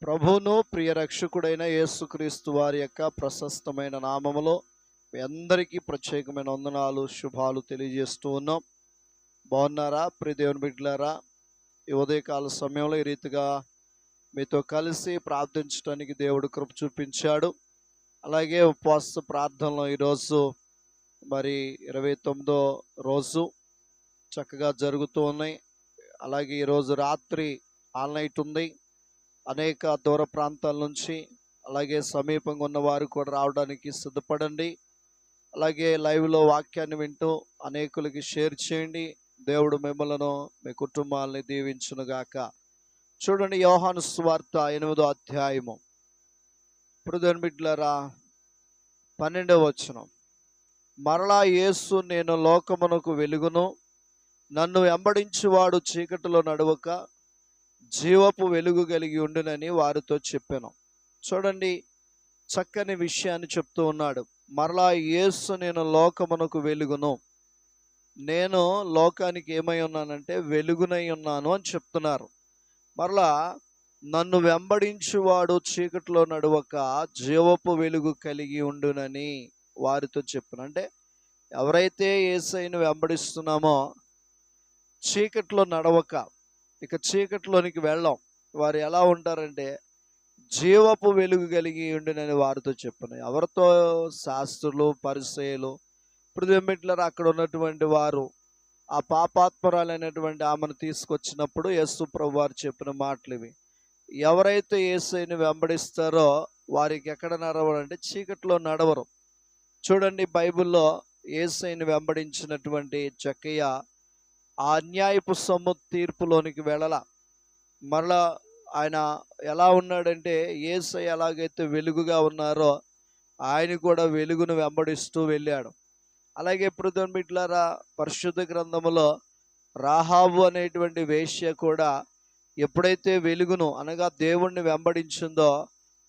ప్రభువును ప్రియ రక్షకుడైన యేసుక్రీస్తు వారి యొక్క ప్రశస్తమైన నామములో మీ అందరికీ ప్రత్యేకమైన వందనాలు శుభాలు తెలియజేస్తూ ఉన్నాం. బాగున్నారా ప్రియ దేవుని బిడ్డలారా? ఈ ఉదయకాల సమయంలో ఈ రీతిగా మీతో కలిసి ప్రార్థించడానికి దేవుడు కృప చూపించాడు. అలాగే ఉపవాస ప్రార్థనలో ఈరోజు మరి 29వ రోజు చక్కగా జరుగుతూ ఉన్నాయి. అలాగే ఈరోజు రాత్రి ఆల్ నైట్ ఉంది. అనేక దూర ప్రాంతాల నుంచి అలాగే సమీపంగా ఉన్న వారు కూడా రావడానికి సిద్ధపడండి. అలాగే లైవ్లో వాక్యాన్ని వింటూ అనేకులకి షేర్ చేయండి. దేవుడు మిమ్మలను మీ కుటుంబాలని దీవించునుగాక. చూడండి, యోహాను సువార్త 8వ అధ్యాయము ప్రభుదేవుని బిడ్డలారా 12వ వచనం. మరలా యేసు, నేను లోకమునకు వెలుగును, నన్ను వెంబడించువాడు చీకటిలో నడవక జీవపు వెలుగు కలిగి ఉండునని వారితో చెప్పాను. చూడండి, చక్కని విషయాన్ని చెప్తూ ఉన్నాడు. మరలా యేసు, నేను లోకమునకు వెలుగును, నేను లోకానికి ఏమై ఉన్నానంటే వెలుగునై ఉన్నాను అని చెప్తున్నారు. మరలా నన్ను వెంబడించువాడు చీకటిలో నడవక జీవపు వెలుగు కలిగి ఉండునని వారితో చెప్పాను. అంటే ఎవరైతే యేసయ్యను వెంబడిస్తున్నామో చీకటిలో నడవక, ఇక చీకటిలోనికి వెళ్ళాం, వారు ఎలా ఉంటారంటే జీవపు వెలుగు కలిగి ఉండునని వారితో చెప్పాను. ఎవరితో? శాస్త్రులు, పరిసయ్యులు, పృథ్వీమిట్లరు. అక్కడ ఉన్నటువంటి వారు ఆ పాపాత్మరాలైనటువంటి ఆమెను తీసుకొచ్చినప్పుడు యేసు ప్రభు వారు చెప్పిన మాటలు ఇవి. ఎవరైతే యేసయ్యను వెంబడిస్తారో వారికి ఎక్కడ నడవరంటే చీకటిలో నడవరు. చూడండి, బైబిల్లో యేసయ్యను వెంబడించినటువంటి జక్కయ్య ఆ అన్యాయపు సొమ్ము తీర్పులోనికి వెళ్ళల. మరలా ఆయన ఎలా ఉన్నాడంటే యేసయ్య ఎలాగైతే వెలుగుగా ఉన్నారో ఆయన కూడా వెలుగును వెంబడిస్తూ వెళ్ళాడు. అలాగే ప్రభుదేవుని బిడ్డలారా, పరిశుద్ధ గ్రంథములో రాహాబు అనేటువంటి వేశ్య కూడా ఎప్పుడైతే వెలుగును అనగా దేవుణ్ణి వెంబడించిందో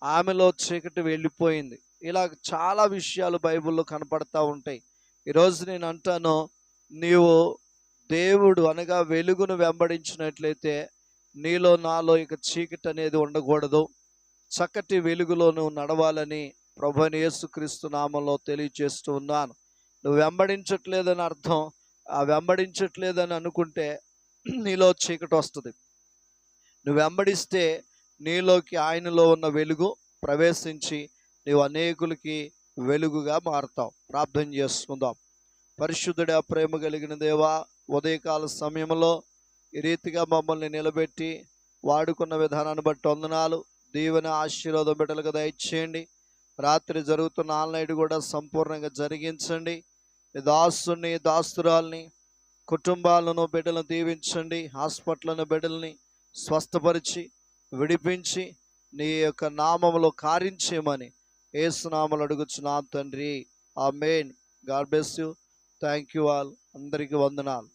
ఆమెలో చీకటి వెళ్ళిపోయింది. ఇలా చాలా విషయాలు బైబిల్లో కనపడతా ఉంటాయి. ఈరోజు నేను అంటాను, నీవు దేవుడు అనగా వెలుగును వెంబడించినట్లయితే నీలో నాలో ఇక చీకటి అనేది ఉండకూడదు. చక్కటి వెలుగులో నువ్వు నడవాలని ప్రభువైన యేసుక్రీస్తు నామంలో తెలియజేస్తూ ఉన్నాను. నువ్వు వెంబడించట్లేదని అర్థం. ఆ వెంబడించట్లేదని అనుకుంటే నీలో చీకటి వస్తుంది. నువ్వు వెంబడిస్తే నీలోకి ఆయనలో ఉన్న వెలుగు ప్రవేశించి నీవు అనేకులకి వెలుగుగా మారుతావు. ప్రార్థన చేసుకుందాం. పరిశుద్ధుడా, ప్రేమ కలిగిన దేవా, ఉదయకాల సమయంలో ఈ రీతిగా మమ్మల్ని నిలబెట్టి వాడుకున్న విధానాన్ని బట్టి వందనాలు. దీవెన ఆశీర్వాదం బిడ్డలుగా దయచేయండి. రాత్రి జరుగుతున్న ఆల్ నైట్ కూడా సంపూర్ణంగా జరిగించండి. దాసుని, దాస్తురాల్ని, కుటుంబాలను, బిడ్డలను దీవించండి. హాస్పిటల్ని, బిడ్డల్ని స్వస్థపరిచి విడిపించి నీ యొక్క నామములో కార్యం చేయమని యేసు నామములో అడుగుచున్నాను తండ్రి. ఆమేన్. God bless you. Thank you all. అందరికీ వందనాలు.